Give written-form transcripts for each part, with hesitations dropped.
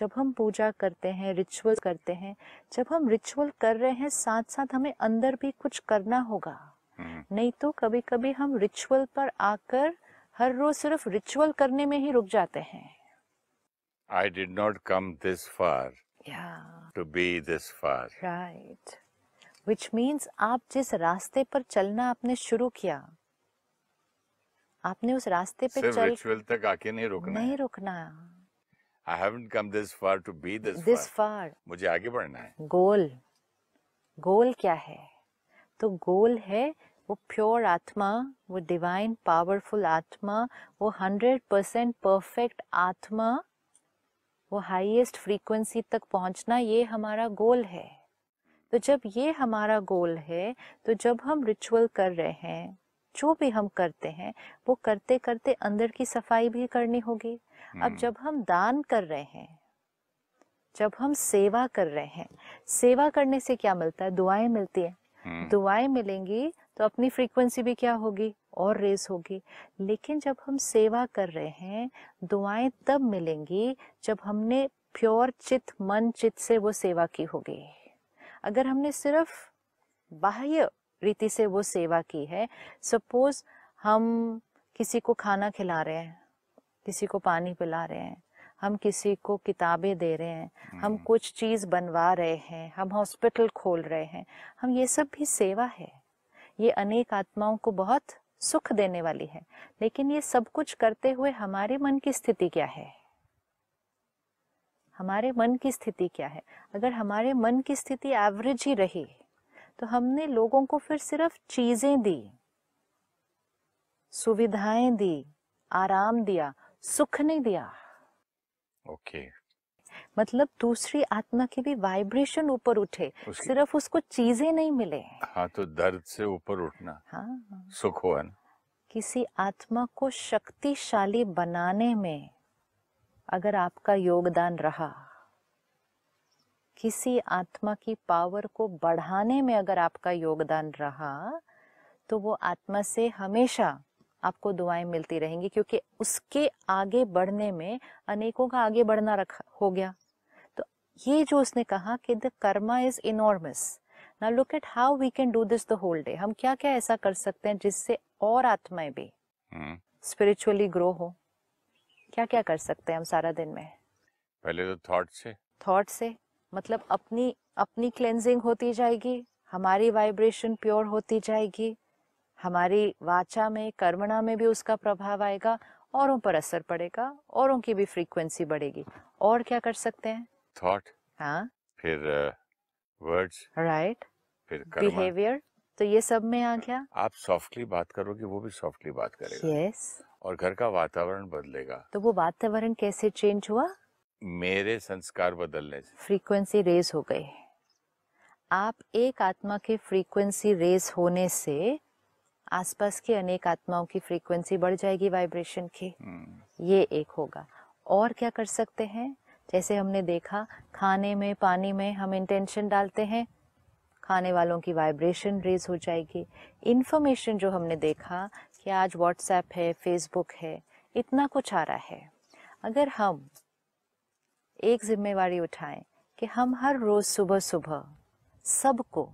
जब हम पूजा करते हैं, रिचुअल करते हैं, जब हम रिचुअल कर रहे हैं साथ साथ हमें अंदर भी कुछ करना होगा। नहीं तो कभी कभी हम रिचुअल पर आकर हर रोज सिर्फ रिचुअल करने में ही रुक जाते हैं। I did not come this far to be this far. Right. Which means आप जिस रास्ते पर चलना आपने शुरू किया, आपने उस रास्ते पे सिर्फ चल रिचुअल तक आके नहीं रुकना है। I haven't come this far to be this far. मुझे आगे बढ़ना है। गोल क्या है? तो गोल है वो प्योर आत्मा, वो डिवाइन पावरफुल आत्मा, वो 100% परफेक्ट आत्मा, वो हाईएस्ट फ्रीक्वेंसी तक पहुंचना, ये हमारा गोल है। तो जब ये हमारा गोल है, तो जब हम रिचुअल कर रहे हैं, जो भी हम करते हैं, वो करते करते अंदर की सफाई भी करनी होगी। अब जब हम दान कर रहे हैं, जब हम सेवा कर रहे हैं, सेवा करने से क्या मिलता है? दुआएं मिलती है। दुआएं मिलेंगी तो अपनी फ्रीक्वेंसी भी क्या होगी? और रेस होगी। लेकिन जब हम सेवा कर रहे हैं, दुआएं तब मिलेंगी जब हमने प्योर चित मन चित से वो सेवा की होगी। अगर हमने सिर्फ बाह्य रीति से वो सेवा की है, सपोज हम किसी को खाना खिला रहे हैं, किसी को पानी पिला रहे हैं, हम किसी को किताबें दे रहे हैं, हम कुछ चीज बनवा रहे हैं, हम हॉस्पिटल खोल रहे हैं, हम ये सब भी सेवा है। ये अनेक आत्माओं को बहुत सुख देने वाली है। लेकिन ये सब कुछ करते हुए हमारे मन की स्थिति क्या है? हमारे मन की स्थिति क्या है? अगर हमारे मन की स्थिति एवरेज ही रही, तो हमने लोगों को फिर सिर्फ चीजें दी, सुविधाएं दी, आराम दिया, सुख नहीं दिया। ओके। मतलब दूसरी आत्मा की भी वाइब्रेशन ऊपर उठे, सिर्फ उसको चीजें नहीं मिले। हाँ, तो दर्द से ऊपर उठना, हाँ, सुख हुआ ना। किसी आत्मा को शक्तिशाली बनाने में अगर आपका योगदान रहा, किसी आत्मा की पावर को बढ़ाने में अगर आपका योगदान रहा, तो वो आत्मा से हमेशा आपको दुआएं मिलती रहेंगी, क्योंकि उसके आगे बढ़ने में अनेकों का आगे बढ़ना रखा हो गया। तो ये जो उसने कहा कि the karma is enormous, now look at how we can do this the whole day. हम क्या क्या ऐसा कर सकते हैं जिससे और आत्माएं भी स्पिरिचुअली ग्रो हो? क्या क्या कर सकते हैं हम सारा दिन में? पहले तो थॉट से मतलब अपनी क्लेंजिंग होती जाएगी, हमारी वाइब्रेशन प्योर होती जाएगी, हमारी वाचा में कर्मणा में भी उसका प्रभाव आएगा, औरों पर असर पड़ेगा, औरों की भी फ्रीक्वेंसी बढ़ेगी। और क्या कर सकते हैं? थॉट, हाँ, फिर वर्ड्स, राइट, फिर कर्मा, बिहेवियर। तो ये सब में आ गया। आप सॉफ्टली बात करोगे, वो भी सॉफ्टली बात करेगा। यस। और घर का वातावरण बदलेगा। तो वो वातावरण कैसे चेंज हुआ? मेरे संस्कार बदलने से। फ्रीक्वेंसी रेज हो गई। आप एक आत्मा के फ्रीक्वेंसी रेज होने से आसपास की अनेक आत्माओं की फ्रीक्वेंसी बढ़ जाएगी, वाइब्रेशन की। ये एक होगा। और क्या कर सकते हैं? जैसे हमने देखा, खाने में, पानी में हम इंटेंशन डालते हैं, खाने वालों की वाइब्रेशन रेज हो जाएगी। इंफॉर्मेशन जो हमने देखा कि आज व्हाट्सएप है, फेसबुक है, इतना कुछ आ रहा है। अगर हम एक जिम्मेवारी उठाएं कि हम हर रोज सुबह सुबह सबको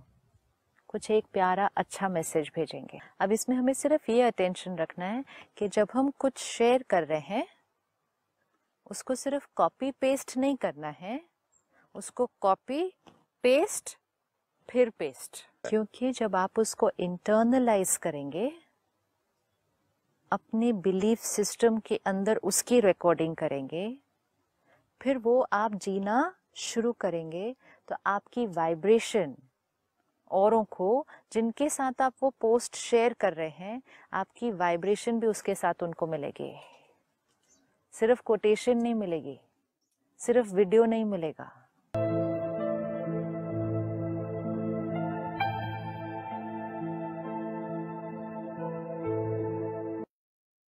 कुछ एक प्यारा अच्छा मैसेज भेजेंगे। अब इसमें हमें सिर्फ ये अटेंशन रखना है कि जब हम कुछ शेयर कर रहे हैं, उसको सिर्फ कॉपी पेस्ट नहीं करना है, उसको कॉपी पेस्ट फिर पेस्ट। क्योंकि जब आप उसको इंटरनलाइज करेंगे, अपने बिलीफ सिस्टम के अंदर उसकी रिकॉर्डिंग करेंगे, फिर वो आप जीना शुरू करेंगे, तो आपकी वाइब्रेशन औरों को, जिनके साथ आप वो पोस्ट शेयर कर रहे हैं, आपकी वाइब्रेशन भी उसके साथ उनको मिलेगी। सिर्फ कोटेशन नहीं मिलेगी, सिर्फ वीडियो नहीं मिलेगा,